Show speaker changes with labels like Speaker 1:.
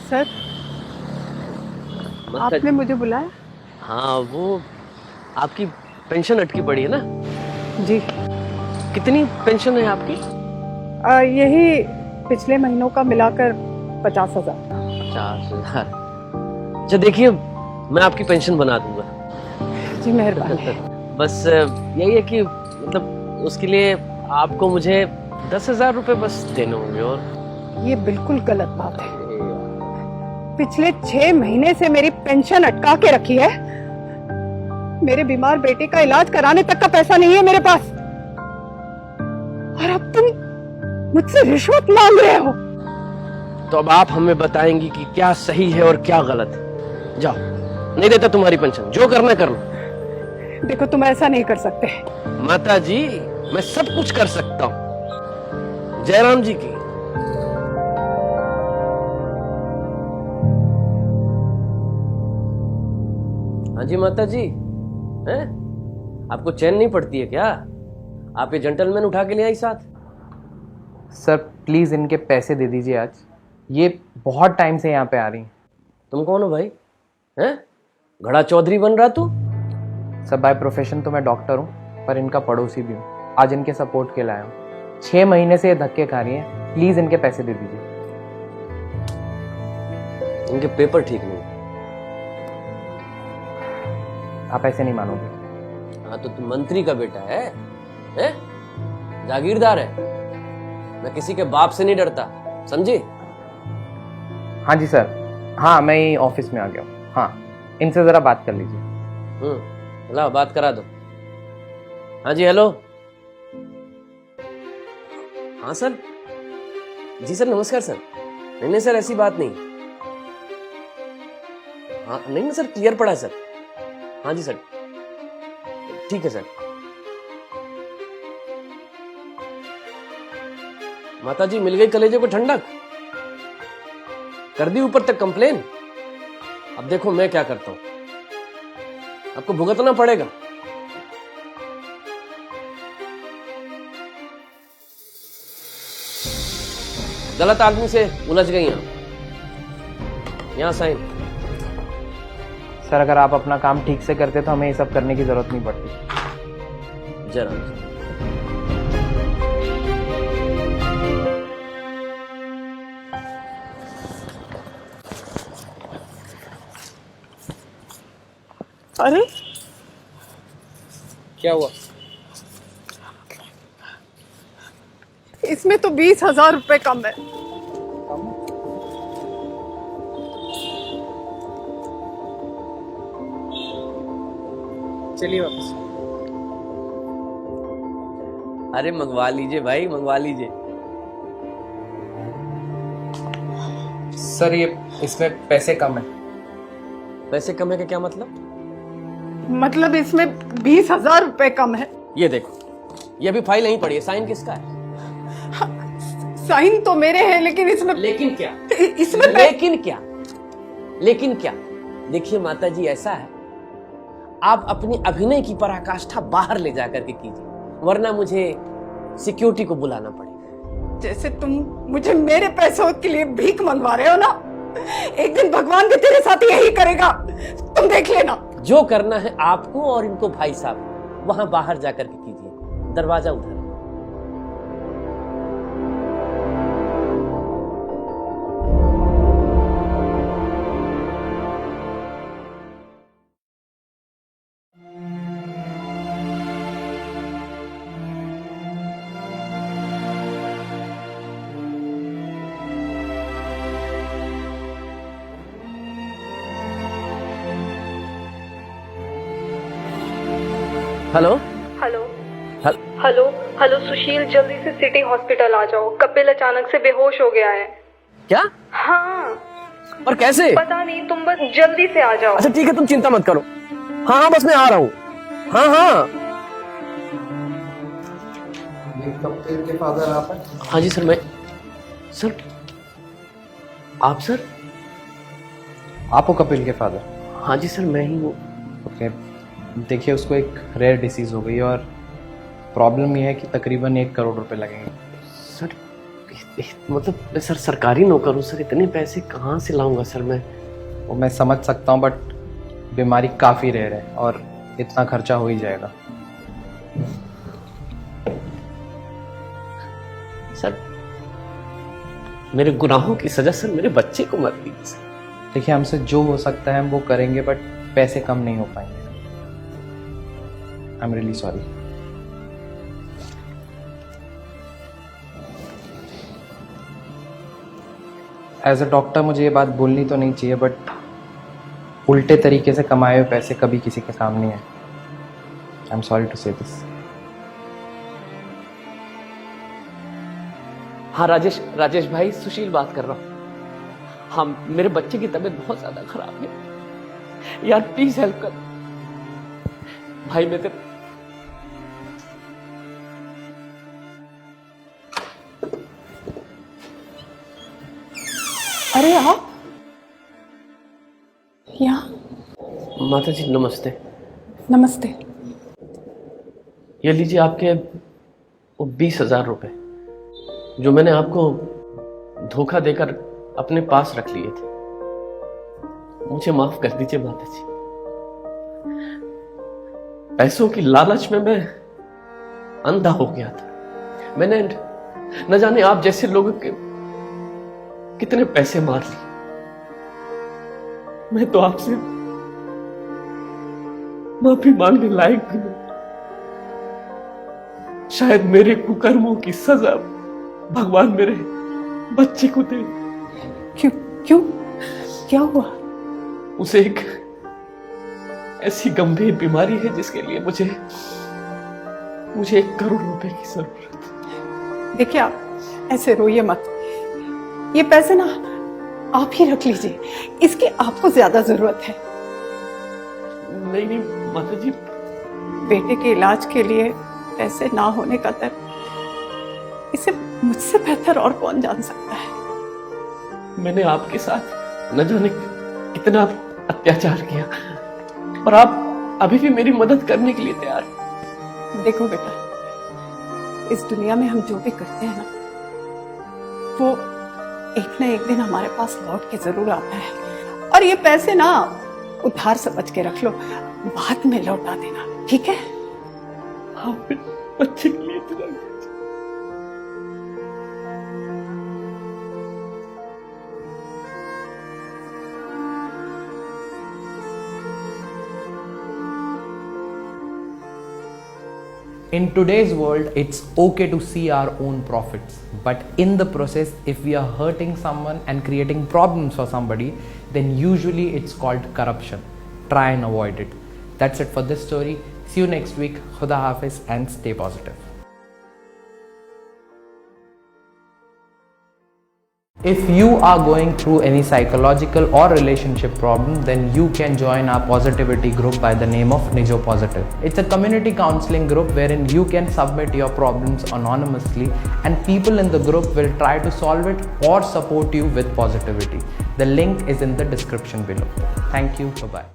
Speaker 1: Sir, आपने मुझे बुलाया?
Speaker 2: हाँ, वो आपकी पेंशन अटकी पड़ी है ना?
Speaker 1: जी।
Speaker 2: कितनी पेंशन है आपकी?
Speaker 1: यही पिछले महीनों का मिलाकर 50,000।
Speaker 2: 50,000। अच्छा देखिए, मैं आपकी पेंशन बना दूंगा।
Speaker 1: जी मेहरबानी।
Speaker 2: बस यही है कि मतलब उसके लिए आपको मुझे 10,000 रुपये बस देने होंगे। और
Speaker 1: ये बिल्कुल गलत बात है। पिछले 6 महीने से मेरी पेंशन अटका के रखी है। मेरे बीमार बेटे का इलाज कराने तक का पैसा नहीं है मेरे पास, और अब तुम मुझसे रिश्वत मांग रहे हो।
Speaker 2: तो अब आप हमें बताएंगी कि क्या सही है और क्या गलत है। जाओ, नहीं देता तुम्हारी पेंशन, जो करना कर लो।
Speaker 1: देखो, तुम ऐसा नहीं कर सकते।
Speaker 2: माता जी, मैं सब कुछ कर सकता हूँ। जयराम जी की। हाँ जी माता जी, हैं? आपको चैन नहीं पड़ती है क्या? आप ये जेंटलमैन उठा के ले आई साथ।
Speaker 3: सर प्लीज़ इनके पैसे दे दीजिए आज, ये बहुत टाइम से यहाँ पे आ रही हैं।
Speaker 2: तुम कौन हो भाई? हैं? घड़ा चौधरी बन रहा तू?
Speaker 3: सर बाय प्रोफेशन तो मैं डॉक्टर हूँ, पर इनका पड़ोसी भी हूँ। आज इनके सपोर्ट के लाया हूँ। 6 महीने से ये धक्के खा रही हैं, प्लीज़ इनके पैसे दे दीजिए।
Speaker 2: इनके पेपर ठीक नहीं।
Speaker 3: आप ऐसे नहीं मानोगे।
Speaker 2: हाँ तो तुम मंत्री का बेटा है? हैं? जागीरदार है। मैं किसी के बाप से नहीं डरता, समझी?
Speaker 3: हाँ जी सर, हाँ मैं ही ऑफिस में आ गया हूँ। हाँ, इनसे ज़रा बात कर लीजिए।
Speaker 2: लाओ बात करा दो। हाँ जी, हेलो। हाँ सर। जी सर, नमस्कार सर। नहीं नहीं सर, ऐसी बात नहीं। हाँ नहीं नहीं सर, क्लियर पड़ा है सर। हाँ जी सर, ठीक है सर। माता जी, मिल गई कलेजे को ठंडक? कर दी ऊपर तक कंप्लेन? अब देखो मैं क्या करता हूं, आपको भुगतना पड़ेगा। गलत आदमी से उलझ गई आप। यहां साइन।
Speaker 3: सर अगर आप अपना काम ठीक से करते तो हमें ये सब करने की ज़रूरत नहीं पड़ती।
Speaker 2: जरा
Speaker 1: अरे
Speaker 3: क्या हुआ?
Speaker 1: इसमें तो 20,000 रुपए कम है।
Speaker 3: चलिए वापस।
Speaker 2: अरे मंगवा लीजिए भाई, मंगवा लीजिए।
Speaker 3: सर ये इसमें पैसे कम है।
Speaker 2: पैसे कम है का क्या मतलब?
Speaker 1: मतलब इसमें 20,000 रुपए कम है।
Speaker 2: ये देखो, ये अभी फाइल नहीं पड़ी है। साइन किसका है?
Speaker 1: साइन तो मेरे हैं, लेकिन इसमें
Speaker 2: लेकिन क्या?
Speaker 1: इसमें
Speaker 2: लेकिन क्या? लेकिन क्या? देखिए माता जी, ऐसा है, आप अपनी अभिनय की पराकाष्ठा बाहर ले जाकर के कीजिए, वरना मुझे सिक्योरिटी को बुलाना पड़ेगा।
Speaker 1: जैसे तुम मुझे मेरे पैसों के लिए भीख मंगवा रहे हो ना, एक दिन भगवान भी तेरे साथ यही करेगा, तुम देख लेना।
Speaker 2: जो करना है आपको और इनको भाई साहब, वहां बाहर जाकर के कीजिए, दरवाजा उधर है। Hello
Speaker 4: hello
Speaker 2: hel-
Speaker 4: hello hello Sushil, जल्दी से सिटी हॉस्पिटल आ जाओ। कपिल अचानक से बेहोश हो गया है।
Speaker 2: क्या?
Speaker 4: हाँ,
Speaker 2: और कैसे?
Speaker 4: पता नहीं, तुम बस जल्दी से आ जाओ।
Speaker 2: अच्छा ठीक है, तुम चिंता मत करो। हाँ हाँ, बस मैं आ रहा हूँ। हाँ हाँ।
Speaker 3: कपिल के फादर आप हैं?
Speaker 2: हाँ जी सर, मैं सर। आप सर?
Speaker 3: आप हो कपिल के फादर?
Speaker 2: हाँ जी सर, मैं ही हूँ।
Speaker 3: ओके, देखिए उसको एक रेयर डिसीज़ हो गई और प्रॉब्लम ये है कि तकरीबन 1 करोड़ रुपए लगेंगे।
Speaker 2: सर मतलब मैं सर सरकारी नौकर हूँ सर, इतने पैसे कहाँ से लाऊंगा सर मैं?
Speaker 3: वो मैं समझ सकता हूँ, बट बीमारी काफ़ी रेयर है और इतना खर्चा हो ही जाएगा।
Speaker 2: सर मेरे गुनाहों की सजा सर मेरे बच्चे को मत दीजिए सर।
Speaker 3: देखिए, हमसे जो हो सकता है हम वो करेंगे, बट पैसे कम नहीं हो पाएंगे। I am really sorry. As a doctor मुझे ये बात बोलनी तो नहीं चाहिए, बट उल्टे तरीके से कमाए हुए पैसे कभी किसी के काम नहीं है। आई एम सॉरी टू से दिस।
Speaker 2: हाँ राजेश भाई, सुशील बात कर रहा हूँ। हाँ, मेरे बच्चे की तबीयत बहुत ज्यादा खराब है यार, प्लीज हेल्प कर भाई। मैं तेरे
Speaker 1: अरे आप यहाँ?
Speaker 2: माता जी नमस्ते।
Speaker 1: नमस्ते।
Speaker 2: ये लीजिए आपके वो 20,000 रुपए जो मैंने आपको धोखा देकर अपने पास रख लिए थे। मुझे माफ कर दीजिए माता जी। पैसों की लालच में मैं अंधा हो गया था। मैंने न जाने आप जैसे लोगों के कितने पैसे मार लिए। मैं तो आपसे माफी मांगने लायक भी नहीं। शायद मेरे कुकर्मों की सजा भगवान मेरे बच्चे को दे।
Speaker 1: क्यों क्या हुआ?
Speaker 2: उसे एक ऐसी गंभीर बीमारी है जिसके लिए मुझे 1 करोड़ रुपए की जरूरत है।
Speaker 1: देखिए, आप ऐसे रोइए मत। ये पैसे ना आप ही रख लीजिए, इसकी आपको ज्यादा जरूरत है।
Speaker 2: नहीं माता जी,
Speaker 1: बेटे के इलाज के लिए पैसे ना होने का दर्द इसे मुझसे बेहतर और कौन जान सकता है।
Speaker 2: मैंने आपके साथ न जाने कितना अत्याचार किया और आप अभी भी मेरी मदद करने के लिए तैयार हैं।
Speaker 1: देखो बेटा, इस दुनिया में हम जो भी करते हैं ना, वो एक न एक दिन हमारे पास लौट के जरूर आता है। और ये पैसे ना उधार समझ के रख लो, बाद में लौटा देना, ठीक है?
Speaker 2: आप बच्चे के लिए इतना
Speaker 3: In today's world, it's okay to see our own profits, but in the process, if we are hurting someone and creating problems for somebody, then usually it's called corruption. Try and avoid it. That's it for this story. See you next week. Khuda Hafiz and stay positive. If you are going through any psychological or relationship problem, then you can join our positivity group by the name of Nijo Positive. It's a community counseling group wherein you can submit your problems anonymously and people in the group will try to solve it or support you with positivity. The link is in the description below. Thank you. Bye-bye.